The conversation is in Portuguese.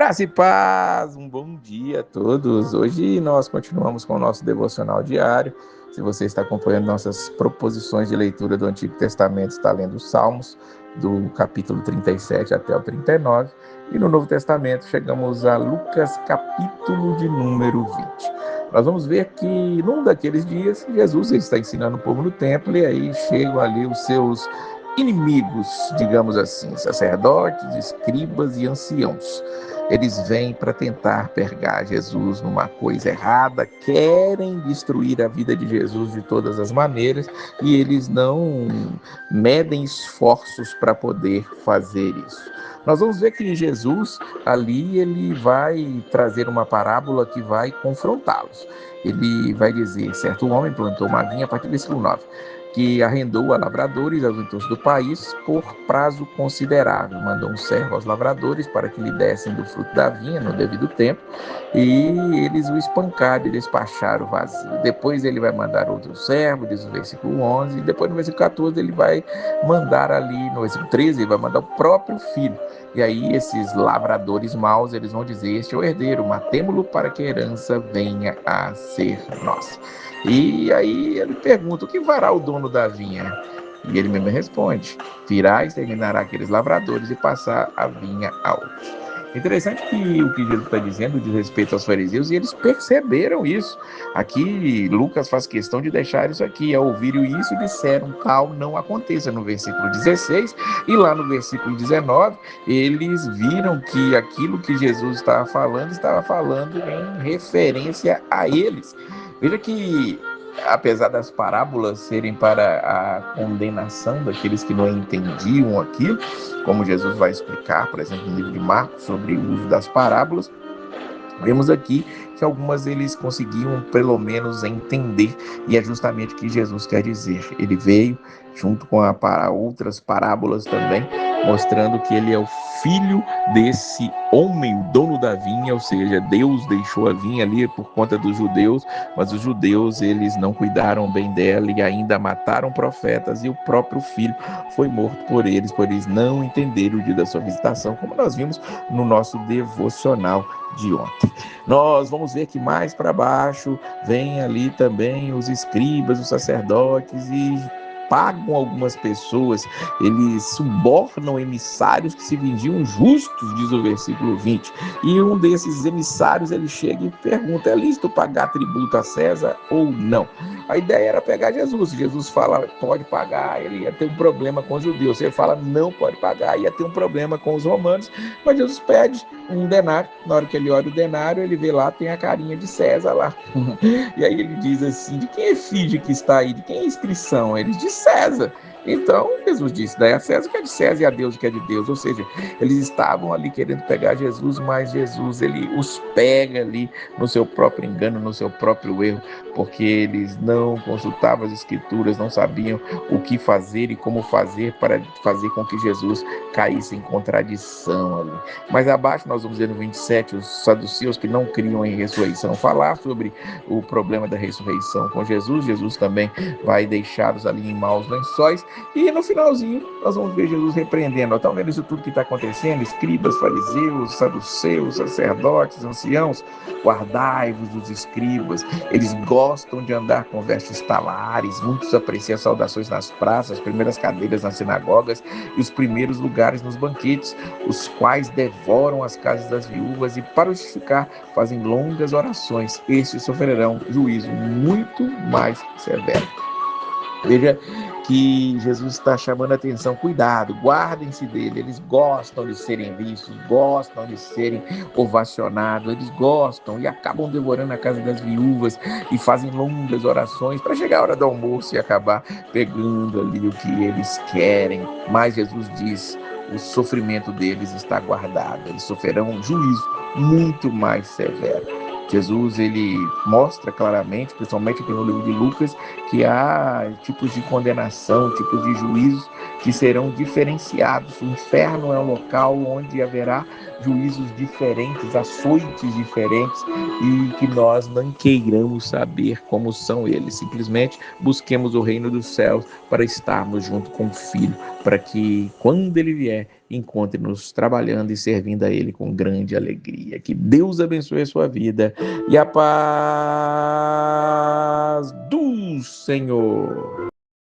Graça e paz, um bom dia a todos. Hoje nós continuamos com o nosso devocional diário. Se você está acompanhando nossas proposições de leitura do Antigo Testamento, está lendo os Salmos, do capítulo 37 até o 39. E no Novo Testamento chegamos a Lucas, capítulo de número 20. Nós vamos ver que num daqueles dias, Jesus está ensinando o povo no templo e aí chegam ali os seus inimigos, digamos assim, sacerdotes, escribas e anciãos. Eles vêm para tentar pegar Jesus numa coisa errada, querem destruir a vida de Jesus de todas as maneiras e eles não medem esforços para poder fazer isso. Nós vamos ver que Jesus ali ele vai trazer uma parábola que vai confrontá-los. Ele vai dizer: certo homem plantou uma vinha, a partir do versículo 9, que arrendou a lavradores aos ventos do país por prazo considerável. Mandou um servo aos lavradores para que lhe dessem do fruto da vinha no devido tempo, e eles o espancaram e despacharam vazio. Depois ele vai mandar outro servo, diz o versículo 11, e depois no versículo 14 ele vai mandar ali, no versículo 13, ele vai mandar o próprio filho. E aí esses lavradores maus, eles vão dizer: este é o herdeiro, matemo-lo para que a herança venha a ser nossa. E aí ele pergunta: o que fará o dono da vinha? E ele mesmo responde: virá e exterminará aqueles lavradores e passar a vinha a outros. Interessante que o que Jesus está dizendo diz respeito aos fariseus, e eles perceberam isso. Aqui Lucas faz questão de deixar isso aqui: ao ouvirem isso, disseram tal não aconteça, no versículo 16, e lá no versículo 19, eles viram que aquilo que Jesus estava falando em referência a eles. Veja que, apesar das parábolas serem para a condenação daqueles que não entendiam aquilo, como Jesus vai explicar, por exemplo, no livro de Marcos, sobre o uso das parábolas, vemos aqui que algumas eles conseguiam pelo menos entender, e é justamente o que Jesus quer dizer. Ele veio junto com outras parábolas também, mostrando que ele é o filho desse homem, o dono da vinha, ou seja, Deus deixou a vinha ali por conta dos judeus, mas os judeus eles não cuidaram bem dela e ainda mataram profetas, e o próprio filho foi morto por eles não entenderem o dia da sua visitação, como nós vimos no nosso devocional de ontem. Nós vamos ver que mais para baixo vem ali também os escribas, os sacerdotes, e pagam algumas pessoas, eles subornam emissários que se vendiam justos, diz o versículo 20. E um desses emissários, ele chega e pergunta: é lícito pagar tributo a César ou não? A ideia era pegar Jesus. Jesus fala: pode pagar, ele ia ter um problema com os judeus. Se ele fala não pode pagar, ia ter um problema com os romanos. Mas Jesus pede um denário. Na hora que ele olha o denário, ele vê lá, tem a carinha de César lá. E aí ele diz assim: de quem é efígie que está aí? De quem é a inscrição? Eles: de César. Então Jesus disse: daí a César o que é de César e a Deus o que é de Deus. Ou seja, eles estavam ali querendo pegar Jesus, mas Jesus ele os pega ali no seu próprio engano, no seu próprio erro, porque eles não consultavam as escrituras, não sabiam o que fazer e como fazer para fazer com que Jesus caísse em contradição ali. Mais abaixo nós vamos ver no 27 os saduceus, que não criam em ressurreição, falar sobre o problema da ressurreição com Jesus. Jesus também vai deixá-los ali em maus lençóis, e no finalzinho nós vamos ver Jesus repreendendo: estão vendo isso tudo que está acontecendo? Escribas, fariseus, saduceus, sacerdotes, anciãos, guardai-vos dos escribas. Eles gostam de andar com vestes talares, muitos apreciam saudações nas praças, as primeiras cadeiras nas sinagogas e os primeiros lugares nos banquetes, os quais devoram as casas das viúvas e, para justificar, fazem longas orações. Estes sofrerão juízo muito mais severo. Veja que Jesus está chamando a atenção: cuidado, guardem-se dele. Eles gostam de serem vistos, gostam de serem ovacionados, eles gostam e acabam devorando a casa das viúvas e fazem longas orações para chegar a hora do almoço e acabar pegando ali o que eles querem. Mas Jesus diz: o sofrimento deles está guardado, eles sofrerão um juízo muito mais severo. Jesus ele mostra claramente, principalmente aqui no livro de Lucas, que há tipos de condenação, tipos de juízos que serão diferenciados. O inferno é um local onde haverá juízos diferentes, açoites diferentes, e que nós não queiramos saber como são eles. Simplesmente busquemos o reino dos céus para estarmos junto com o Filho, para que quando ele vier, encontre-nos trabalhando e servindo a Ele com grande alegria. Que Deus abençoe a sua vida e a paz do Senhor.